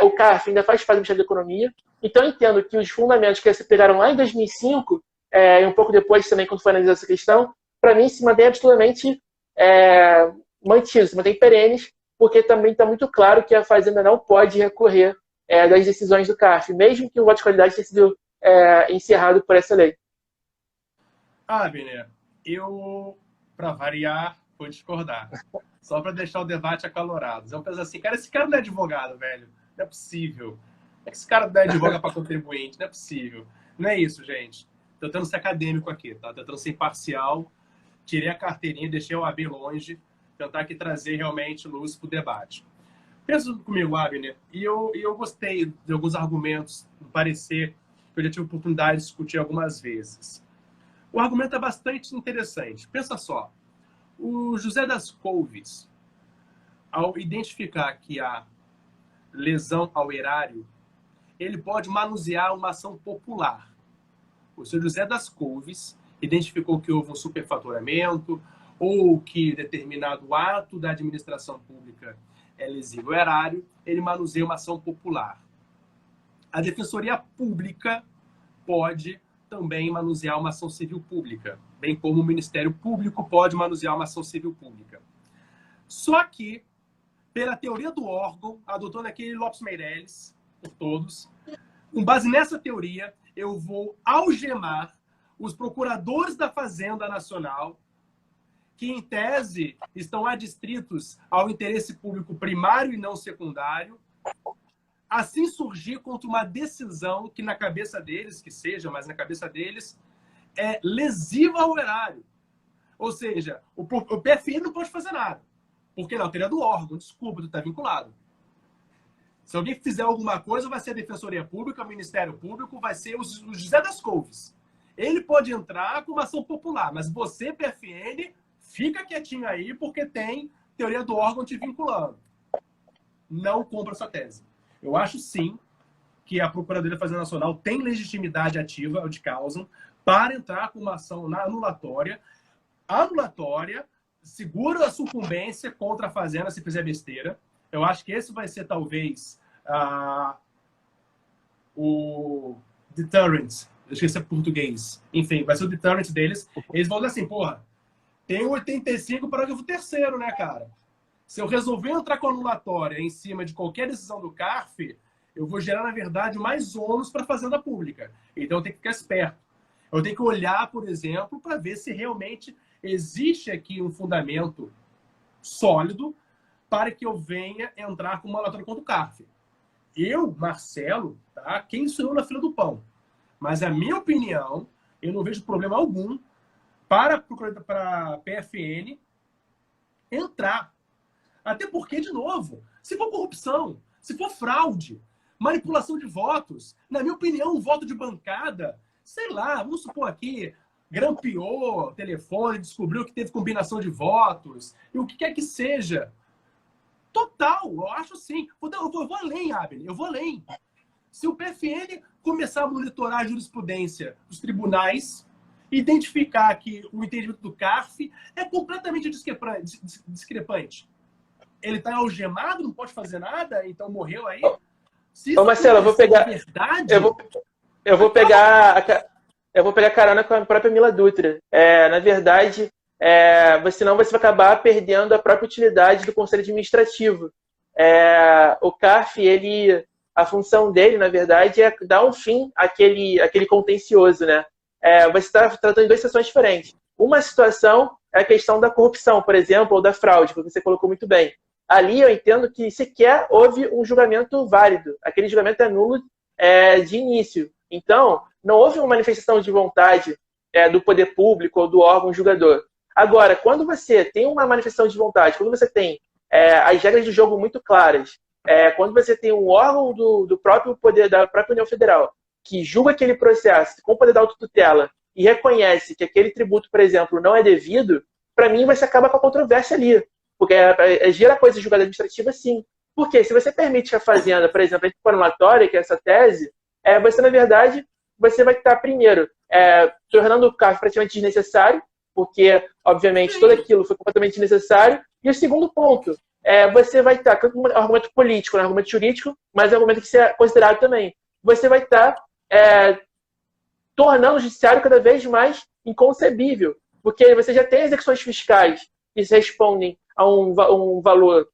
[SPEAKER 2] o CARF ainda faz parte do Ministério da Economia, então entendo que os fundamentos que se pegaram lá em 2005, e um pouco depois também, quando foi analisada essa questão, para mim se mantém absolutamente mantidos, se mantém perenes, porque também está muito claro que a Fazenda não pode recorrer das decisões do CARF, mesmo que o voto de qualidade tenha sido encerrado por essa lei.
[SPEAKER 1] Abner, eu, para variar, vou discordar. Só para deixar o debate acalorado. Eu penso assim, cara, esse cara não é advogado, velho. Não é possível. Esse cara não é advogado para contribuinte, não é possível. Não é isso, gente. Tô tentando ser acadêmico aqui, tá? Tô tentando ser imparcial. Tirei a carteirinha, deixei o AB longe. Tentar aqui trazer realmente luz para o debate. Pensa comigo, Abner, e eu gostei de alguns argumentos, do parecer, que eu já tive oportunidade de discutir algumas vezes. O argumento é bastante interessante. Pensa só, o José das Couves, ao identificar que há lesão ao erário, ele pode manusear uma ação popular. O senhor José das Couves identificou que houve um superfaturamento ou que determinado ato da administração pública é lesivo ao erário, ele manuseia uma ação popular. A Defensoria Pública pode também manusear uma ação civil pública, bem como o Ministério Público pode manusear uma ação civil pública. Só que, pela teoria do órgão, adotou naquele Lopes Meireles, por todos, com base nessa teoria, eu vou algemar os procuradores da Fazenda Nacional, que, em tese, estão adstritos ao interesse público primário e não secundário, assim surgir contra uma decisão que, na cabeça deles, que seja, mas na cabeça deles, é lesiva ao erário. Ou seja, o PFN não pode fazer nada. Porque não, teria do órgão, desculpa, tu está vinculado. Se alguém fizer alguma coisa, vai ser a Defensoria Pública, o Ministério Público, vai ser o José das Couves. Ele pode entrar com uma ação popular, mas você, PFN, fica quietinho aí, porque tem teoria do órgão te vinculando. Não compra essa tese. Eu acho, sim, que a Procuradoria da Fazenda Nacional tem legitimidade ativa, de causa, para entrar com uma ação na anulatória. Anulatória segura a sucumbência contra a Fazenda se fizer besteira. Eu acho que esse vai ser, talvez, o deterrent. Eu esqueci o português. Enfim, vai ser o deterrent deles. Eles vão dizer assim, porra, tem o 85 parágrafo 3º, né, cara? Se eu resolver entrar com a anulatória em cima de qualquer decisão do CARF, eu vou gerar, na verdade, mais ônus para a Fazenda Pública. Então, eu tenho que ficar esperto. Eu tenho que olhar, por exemplo, para ver se realmente existe aqui um fundamento sólido para que eu venha entrar com uma anulatória contra o CARF. Eu, Marcelo, tá? Quem sou eu na fila do pão? Mas, a minha opinião, eu não vejo problema algum para a PFN entrar. Até porque, de novo, se for corrupção, se for fraude, manipulação de votos, na minha opinião, um voto de bancada, sei lá, vamos supor aqui, grampeou o telefone, descobriu que teve combinação de votos, e o que quer que seja. Total, eu acho sim. Eu vou além, Abner, eu vou além. Se o PFN começar a monitorar a jurisprudência dos tribunais, identificar que o entendimento do CARF é completamente discrepante. Ele está algemado, não pode fazer nada, então morreu aí.
[SPEAKER 2] Ô, Marcelo, eu vou pegar.
[SPEAKER 1] Verdade,
[SPEAKER 2] eu vou pegar carona com a própria Mila Dutra. Na verdade, senão você vai acabar perdendo a própria utilidade do Conselho Administrativo. O CARF, a função dele, na verdade, é dar um fim àquele contencioso, né? Você está tratando de duas situações diferentes. Uma situação é a questão da corrupção, por exemplo, ou da fraude, que você colocou muito bem. Ali eu entendo que sequer houve um julgamento válido. Aquele julgamento é nulo de início. Então, não houve uma manifestação de vontade do poder público ou do órgão julgador. Agora, quando você tem uma manifestação de vontade, quando você tem as regras de jogo muito claras, quando você tem um órgão do próprio poder, da própria União Federal, que julga aquele processo com o poder da autotutela e reconhece que aquele tributo, por exemplo, não é devido, para mim você acaba com a controvérsia ali. Porque gera coisa de julgada administrativa, sim. Porque se você permite que a Fazenda, por exemplo, entre anulatória, que é essa tese, você, na verdade, você vai estar, primeiro, tornando o CARF praticamente desnecessário, porque, obviamente, tudo aquilo foi completamente desnecessário. E o segundo ponto, você vai estar, tanto um argumento político, um argumento jurídico, mas é um argumento que você é considerado também. Você vai estar tornando o judiciário cada vez mais inconcebível, porque você já tem execuções fiscais que respondem a um valor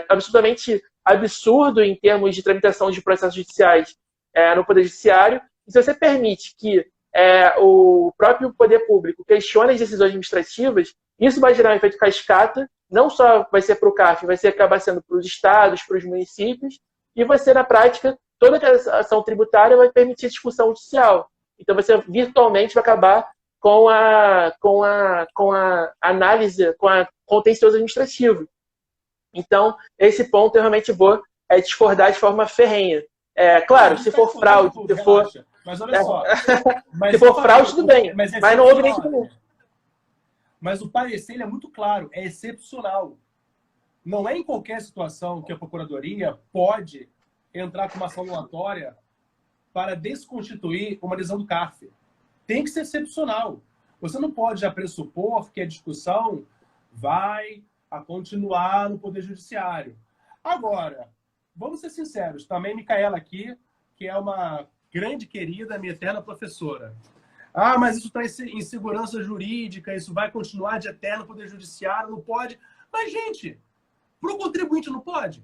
[SPEAKER 2] absolutamente absurdo em termos de tramitação de processos judiciais no Poder Judiciário, E se você permite que o próprio poder público questione as decisões administrativas, isso vai gerar um efeito cascata, não só vai ser para o CARF, vai ser acabar sendo para os estados, para os municípios, e você, na prática, toda a ação tributária vai permitir discussão judicial. Então, você virtualmente vai acabar com a análise, com a contencioso administrativo. Então, esse ponto eu realmente vou discordar de forma ferrenha. Claro, se for fraude, se for...
[SPEAKER 1] Mas olha só.
[SPEAKER 2] Se for fraude, tudo bem. Mas não houve nem tudo.
[SPEAKER 1] Mas o parecer ele é muito claro, é excepcional. Não é em qualquer situação que a Procuradoria pode entrar com uma ação anulatória para desconstituir uma decisão do CARF. Tem que ser excepcional. Você não pode já pressupor que a discussão vai a continuar no Poder Judiciário. Agora, vamos ser sinceros, também Micaela aqui, que é uma grande querida, minha eterna professora. Ah, mas isso traz insegurança jurídica, isso vai continuar de eterno no Poder Judiciário, não pode. Mas, gente, para o contribuinte não pode.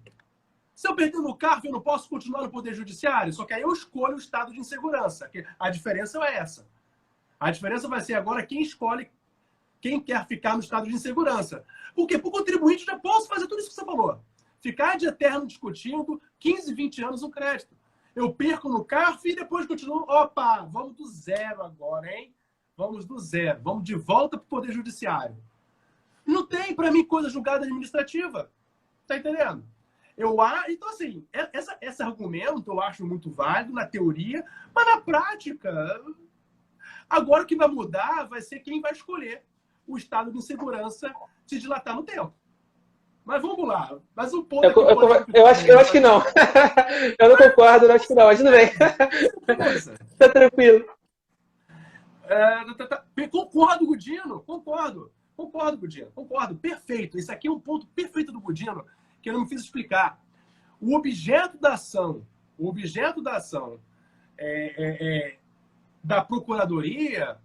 [SPEAKER 1] Se eu perder no CARF, eu não posso continuar no Poder Judiciário, só que aí eu escolho o estado de insegurança. A diferença é essa. A diferença vai ser agora quem escolhe quem quer ficar no estado de insegurança. Por quê? Para o contribuinte, eu já posso fazer tudo isso que você falou. Ficar de eterno discutindo 15, 20 anos no crédito. Eu perco no CARF e depois continuo. Opa, vamos do zero agora, hein? Vamos do zero. Vamos de volta para o Poder Judiciário. Não tem, para mim, coisa julgada administrativa. Tá entendendo? Então, assim, esse argumento eu acho muito válido na teoria, mas na prática, agora o que vai mudar vai ser quem vai escolher o estado de insegurança se dilatar no tempo. Mas vamos lá. Mas um ponto
[SPEAKER 2] eu acho que não. Eu não concordo, eu acho que não. Mas tudo bem. Tá tranquilo.
[SPEAKER 1] Concordo, Gudino. Concordo, Gudino. Concordo. Perfeito. Esse aqui é um ponto perfeito do Gudino que eu não me fiz explicar. O objeto da ação da Procuradoria,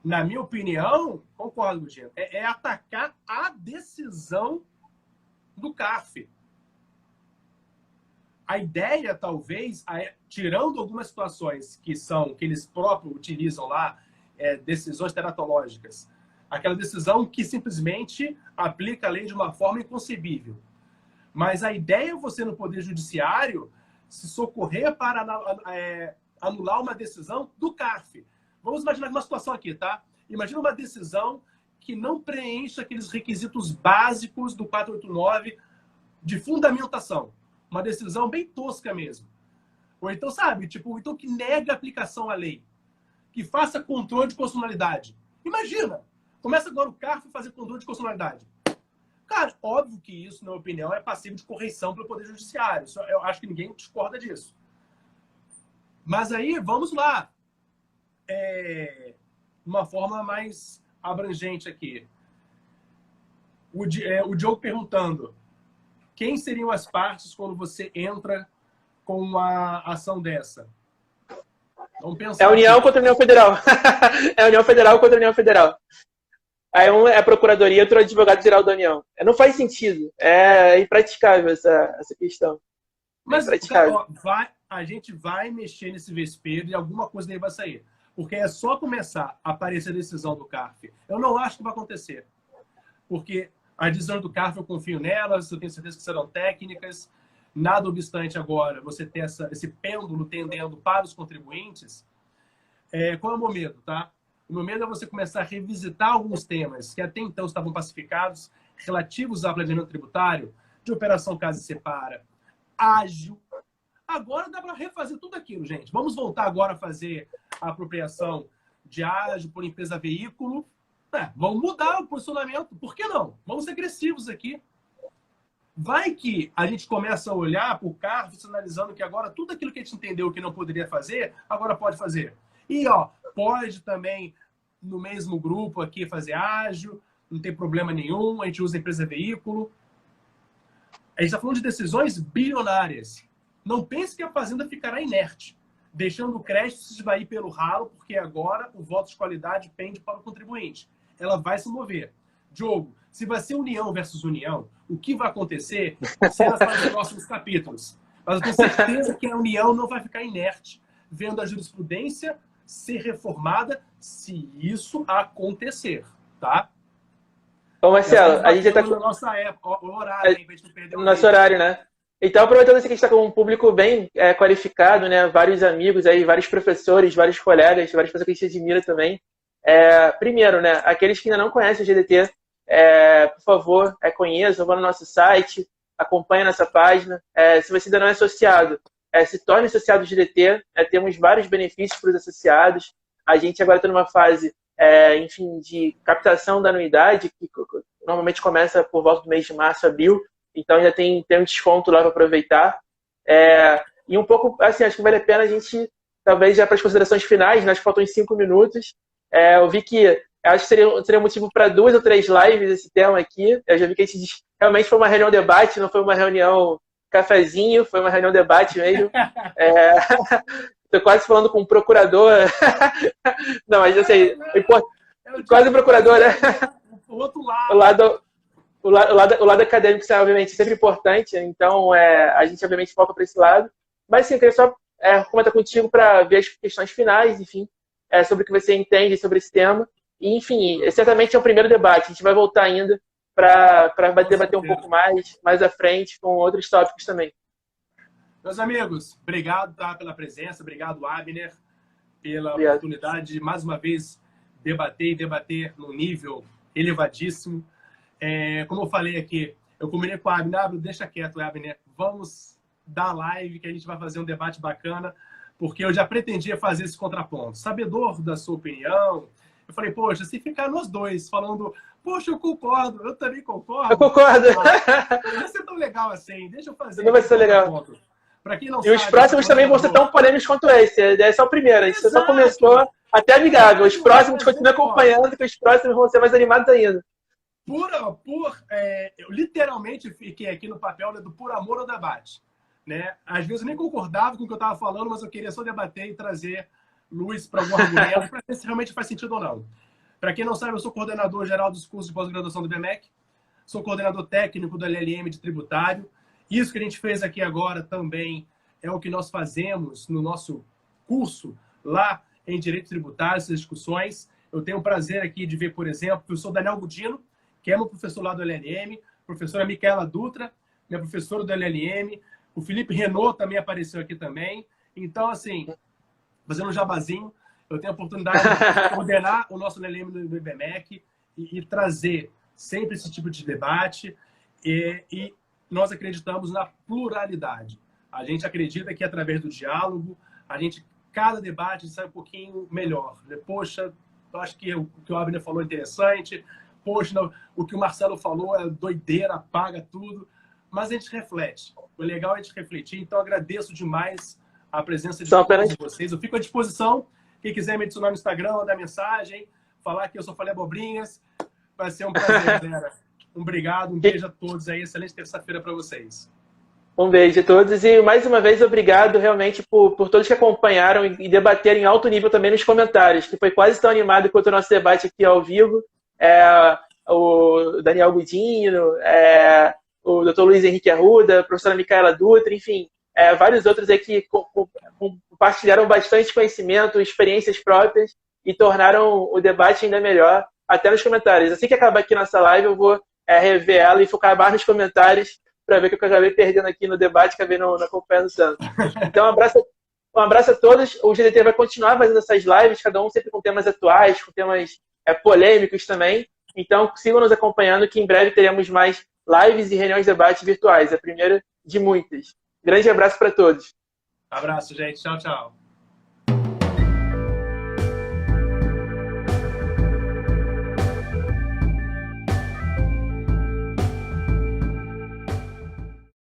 [SPEAKER 1] na minha opinião, concordo, Gudino, é atacar a decisão do CARF. A ideia, talvez, tirando algumas situações que eles próprios utilizam lá, decisões teratológicas, aquela decisão que simplesmente aplica a lei de uma forma inconcebível. Mas a ideia é você, no Poder Judiciário, se socorrer para anular uma decisão do CARF. Vamos imaginar uma situação aqui, tá? Imagina uma decisão que não preenche aqueles requisitos básicos do 489 de fundamentação. Uma decisão bem tosca mesmo. Ou então, sabe, então que nega a aplicação à lei. Que faça controle de constitucionalidade. Imagina! Começa agora o CARF a fazer controle de constitucionalidade. Cara, óbvio que isso, na minha opinião, é passivo de correição pelo Poder Judiciário. Eu acho que ninguém discorda disso. Mas aí, vamos lá. Uma forma mais abrangente aqui. O Diogo perguntando: quem seriam as partes quando você entra com uma ação dessa? Vamos pensar.
[SPEAKER 2] É a União contra a União Federal. É a União Federal contra a União Federal. Aí um é a Procuradoria e outro é o Advogado-Geral da União. Não faz sentido. É impraticável essa questão.
[SPEAKER 1] Mas cara, a gente vai mexer nesse vespeiro e alguma coisa daí vai sair. Porque é só começar a aparecer a decisão do CARF. Eu não acho que vai acontecer. Porque as decisões do CARF, eu confio nelas, eu tenho certeza que serão técnicas. Nada obstante agora, você ter esse pêndulo tendendo para os contribuintes. Qual é o meu medo, tá? O meu medo é você começar a revisitar alguns temas que até então estavam pacificados, relativos ao planejamento tributário, de operação casa e separa, ágil. Agora dá para refazer tudo aquilo, gente. Vamos voltar agora a fazer a apropriação de ágil por empresa veículo. Vamos mudar o posicionamento. Por que não? Vamos ser agressivos aqui. Vai que a gente começa a olhar para o CARF, sinalizando que agora tudo aquilo que a gente entendeu que não poderia fazer, agora pode fazer. E, pode também, no mesmo grupo aqui, fazer ágil, não tem problema nenhum, a gente usa a empresa veículo. A gente está falando de decisões bilionárias. Não pense que a Fazenda ficará inerte, deixando o crédito se esvair pelo ralo, porque agora o voto de qualidade pende para o contribuinte. Ela vai se mover. Diogo, se vai ser União versus União, o que vai acontecer será para os próximos capítulos. Mas eu tenho certeza que a União não vai ficar inerte. vendo a jurisprudência ser reformada se isso acontecer, tá?
[SPEAKER 2] Bom, Marcelo, a gente já está
[SPEAKER 1] com nossa época, o horário, hein, pra gente não perder o
[SPEAKER 2] nosso horário, né? Então, aproveitando que a gente está com um público bem qualificado, né? Vários amigos aí, vários professores, vários colegas, várias pessoas que a gente admira também. Primeiro, né? Aqueles que ainda não conhecem o GDT, por favor, conheçam, vão no nosso site, acompanhem nossa página. Se você ainda não é associado, se torne associado do GDT. Temos vários benefícios para os associados. A gente agora está numa fase, enfim, de captação da anuidade, que normalmente começa por volta do mês de março, abril. Então ainda tem um desconto lá para aproveitar. E um pouco, assim, acho que vale a pena a gente, talvez já para as considerações finais, né, acho que faltam uns 5 minutos. Eu vi que, acho que seria motivo para 2 ou 3 lives esse tema aqui. Eu já vi que a gente realmente foi uma reunião debate, não foi uma reunião cafezinho, foi uma reunião debate mesmo. Estou quase falando com um procurador. Não, mas eu sei, quase um procurador, né?
[SPEAKER 1] O outro lado.
[SPEAKER 2] O lado acadêmico, isso é, obviamente, sempre importante, então a gente, obviamente, foca para esse lado. Mas, sim, eu queria só comentar contigo para ver as questões finais, enfim, sobre o que você entende sobre esse tema. E, enfim, certamente é o primeiro debate, a gente vai voltar ainda para debater um pouco mais à frente com outros tópicos também.
[SPEAKER 1] Meus amigos, obrigado pela presença, obrigado, Abner, pela oportunidade de, mais uma vez, debater num nível elevadíssimo. Como eu falei aqui, eu combinei com o Abner, deixa quieto, Abner, vamos dar live que a gente vai fazer um debate bacana, porque eu já pretendia fazer esse contraponto. Sabedor da sua opinião, eu falei, poxa, se ficar nós dois falando, poxa, eu concordo, eu também concordo.
[SPEAKER 2] Eu concordo.
[SPEAKER 1] Não vai ser tão legal assim, deixa eu fazer.
[SPEAKER 2] Não vai ser legal.
[SPEAKER 1] Pra quem não
[SPEAKER 2] sabe, os próximos também vão ser tão polêmicos quanto esse. É só o primeiro, a gente só começou até amigável. Os próximos continuam acompanhando, que os próximos vão ser mais animados ainda.
[SPEAKER 1] Eu literalmente fiquei aqui no papel, né, do por amor ao debate. Né? Às vezes eu nem concordava com o que eu estava falando, mas eu queria só debater e trazer luz para algum argumento, para ver se realmente faz sentido ou não. Para quem não sabe, eu sou coordenador geral dos cursos de pós-graduação do IBMEC, sou coordenador técnico do LLM de tributário. Isso que a gente fez aqui agora também é o que nós fazemos no nosso curso lá em Direito Tributário, essas discussões. Eu tenho o prazer aqui de ver, por exemplo, o professor Daniel Gudino, que é meu professor lá do LLM, professora Micaela Dutra, minha professora do LLM, o Felipe Renault também apareceu aqui também. Então, assim, fazendo um jabazinho, eu tenho a oportunidade de coordenar o nosso LLM do IBMEC e trazer sempre esse tipo de debate. E nós acreditamos na pluralidade. A gente acredita que através do diálogo, cada debate sai um pouquinho melhor. Poxa, eu acho que o que o Abner falou é interessante. Poxa, não, o que o Marcelo falou é doideira, apaga tudo. Mas a gente reflete. O legal é a gente refletir. Então, agradeço demais a presença de todos vocês. Eu fico à disposição. Quem quiser me adicionar no Instagram, mandar mensagem, falar que eu só falei abobrinhas. Vai ser um prazer, galera. Obrigado, um beijo a todos aí. Excelente terça-feira para vocês.
[SPEAKER 2] Um beijo a todos e, mais uma vez, obrigado realmente por todos que acompanharam e debateram em alto nível também nos comentários, que foi quase tão animado quanto o nosso debate aqui ao vivo. O Daniel Gudino, o Dr. Luiz Henrique Arruda, a professora Micaela Dutra, enfim, vários outros aí que compartilharam bastante conhecimento, experiências próprias e tornaram o debate ainda melhor, até nos comentários. Assim que acabar aqui nossa live, eu vou rever ela e focar mais nos comentários para ver o que eu acabei perdendo aqui no debate, acabei não acompanhando tanto. Então, um abraço a todos. O GDT vai continuar fazendo essas lives, cada um sempre com temas atuais, com temas polêmicos também. Então, sigam nos acompanhando, que em breve teremos mais lives e reuniões de debate virtuais. A primeira de muitas. Grande abraço para todos.
[SPEAKER 1] Abraço, gente. Tchau, tchau.